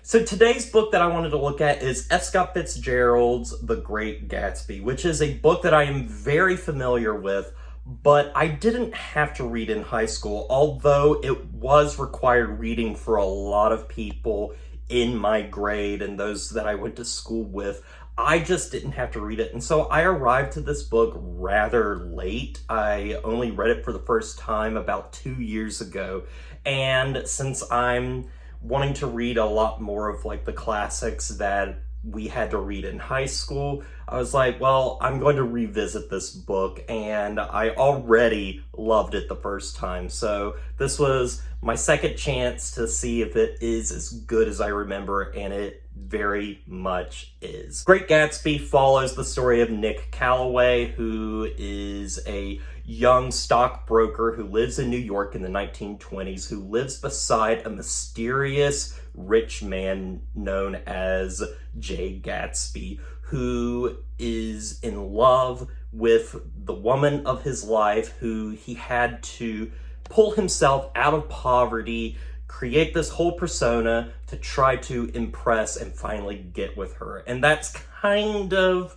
So today's book that I wanted to look at is F. Scott Fitzgerald's The Great Gatsby, which is a book that I am very familiar with, but I didn't have to read in high school, although it was required reading for a lot of people in my grade and those that I went to school with. I just didn't have to read it. And so I arrived to this book rather late. I only read it for the first time about 2 years ago. And since I'm wanting to read a lot more of like the classics that we had to read in high school, I was like, well, I'm going to revisit this book, and I already loved it the first time. So this was my second chance to see if it is as good as I remember, and it very much is. Great Gatsby follows the story of Nick Calloway, who is a young stockbroker who lives in New York in the 1920s, who lives beside a mysterious rich man known as J. Gatsby, who is in love with the woman of his life, who he had to pull himself out of poverty, create this whole persona to try to impress and finally get with her. And that's kind of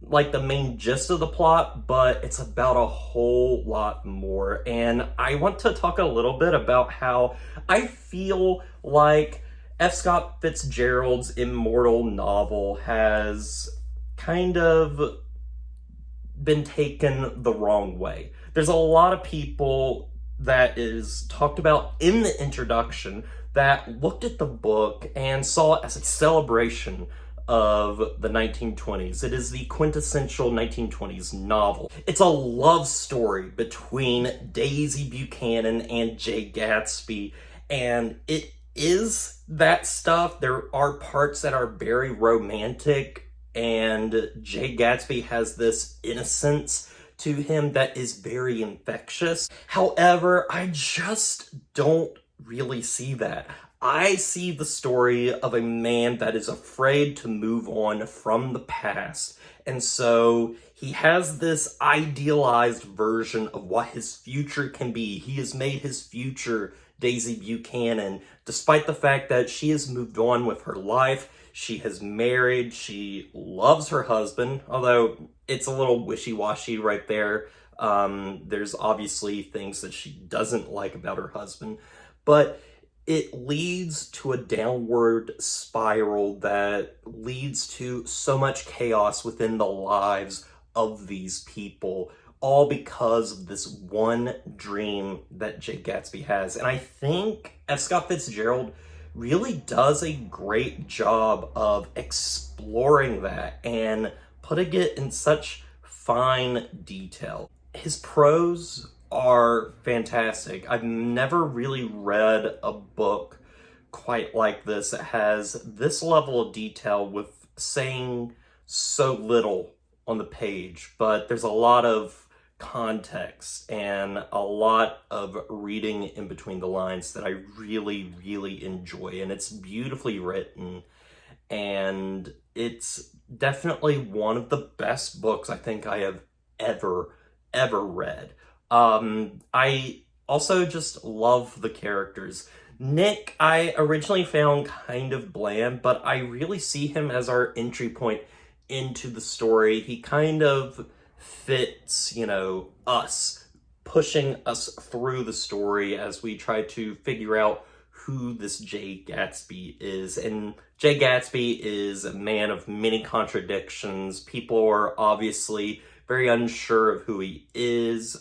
like the main gist of the plot, but it's about a whole lot more. And I want to talk a little bit about how I feel like F. Scott Fitzgerald's immortal novel has kind of been taken the wrong way. There's a lot of people that is talked about in the introduction that looked at the book and saw it as a celebration of the 1920s. It is the quintessential 1920s novel. It's a love story between Daisy Buchanan and Jay Gatsby, and it is that stuff. There are parts that are very romantic, and Jay Gatsby has this innocence to him that is very infectious. However, I just don't really see that. I see the story of a man that is afraid to move on from the past. And so he has this idealized version of what his future can be. He has made his future Daisy Buchanan, despite the fact that she has moved on with her life. She has married, she loves her husband, although it's a little wishy-washy right there. There's obviously things that she doesn't like about her husband, but it leads to a downward spiral that leads to so much chaos within the lives of these people, all because of this one dream that Jay Gatsby has. And I think F. Scott Fitzgerald really does a great job of exploring that and putting it in such fine detail. His prose are fantastic. I've never really read a book quite like this that has this level of detail with saying so little on the page, but there's a lot of context and a lot of reading in between the lines that I really, really enjoy. And it's beautifully written, and it's definitely one of the best books I think I have ever read. I also just love the characters. Nick, I originally found kind of bland, but I really see him as our entry point into the story. He kind of fits, us, pushing us through the story as we try to figure out who this Jay Gatsby is. And Jay Gatsby is a man of many contradictions. People are obviously very unsure of who he is.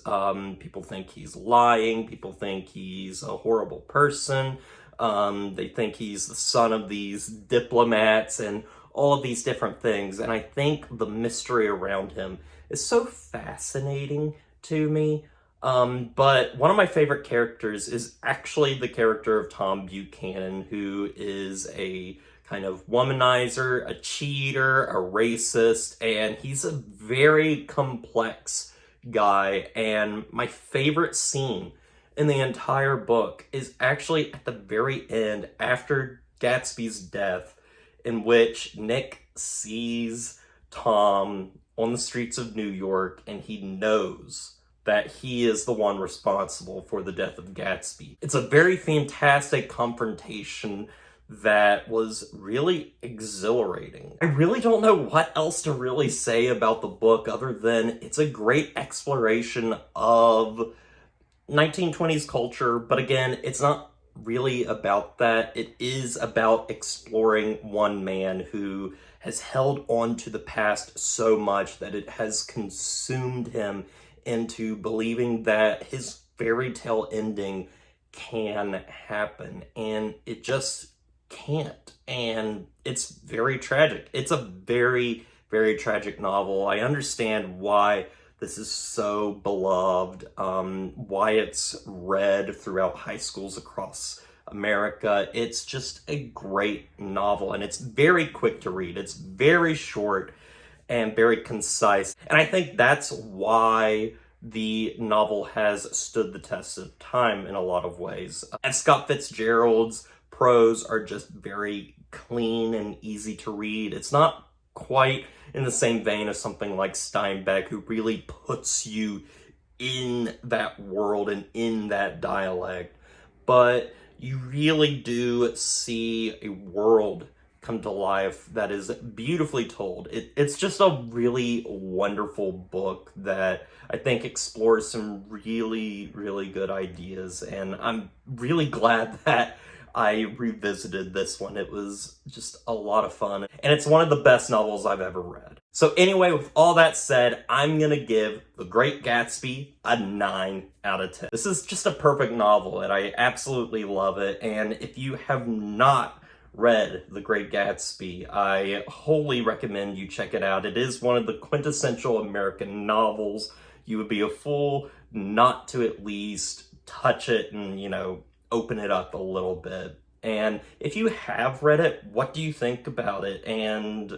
People think he's lying. People think he's a horrible person. They think he's the son of these diplomats and all of these different things. And I think the mystery around him is so fascinating to me. But one of my favorite characters is actually the character of Tom Buchanan, who is a kind of womanizer, a cheater, a racist, and he's a very complex guy. And my favorite scene in the entire book is actually at the very end, after Gatsby's death, in which Nick sees Tom on the streets of New York, and he knows that he is the one responsible for the death of Gatsby. It's a very fantastic confrontation that was really exhilarating. I really don't know what else to really say about the book other than it's a great exploration of 1920s culture, but again, it's not really about that. It is about exploring one man who has held on to the past so much that it has consumed him into believing that his fairy tale ending can happen, and it just can't. And it's very tragic. It's a very, very tragic novel. I understand why this is so beloved, why it's read throughout high schools across America. It's just a great novel, and it's very quick to read. It's very short and very concise. And I think that's why the novel has stood the test of time in a lot of ways. And Scott Fitzgerald's prose are just very clean and easy to read. It's not quite in the same vein as something like Steinbeck, who really puts you in that world and in that dialect. But you really do see a world come to life that is beautifully told. It's just a really wonderful book that I think explores some really, really good ideas. And I'm really glad that I revisited this one. It was just a lot of fun, and it's one of the best novels I've ever read. So anyway, with all that said, I'm gonna give The Great Gatsby a 9 out of 10. This is just a perfect novel, and I absolutely love it. And if you have not read The Great Gatsby, I wholly recommend you check it out. It is one of the quintessential American novels. You would be a fool not to at least touch it and, open it up a little bit. And if you have read it, what do you think about it? And,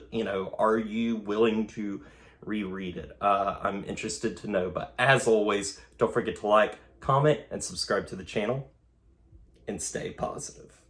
are you willing to reread it? I'm interested to know. But as always, don't forget to like, comment, and subscribe to the channel. And stay positive.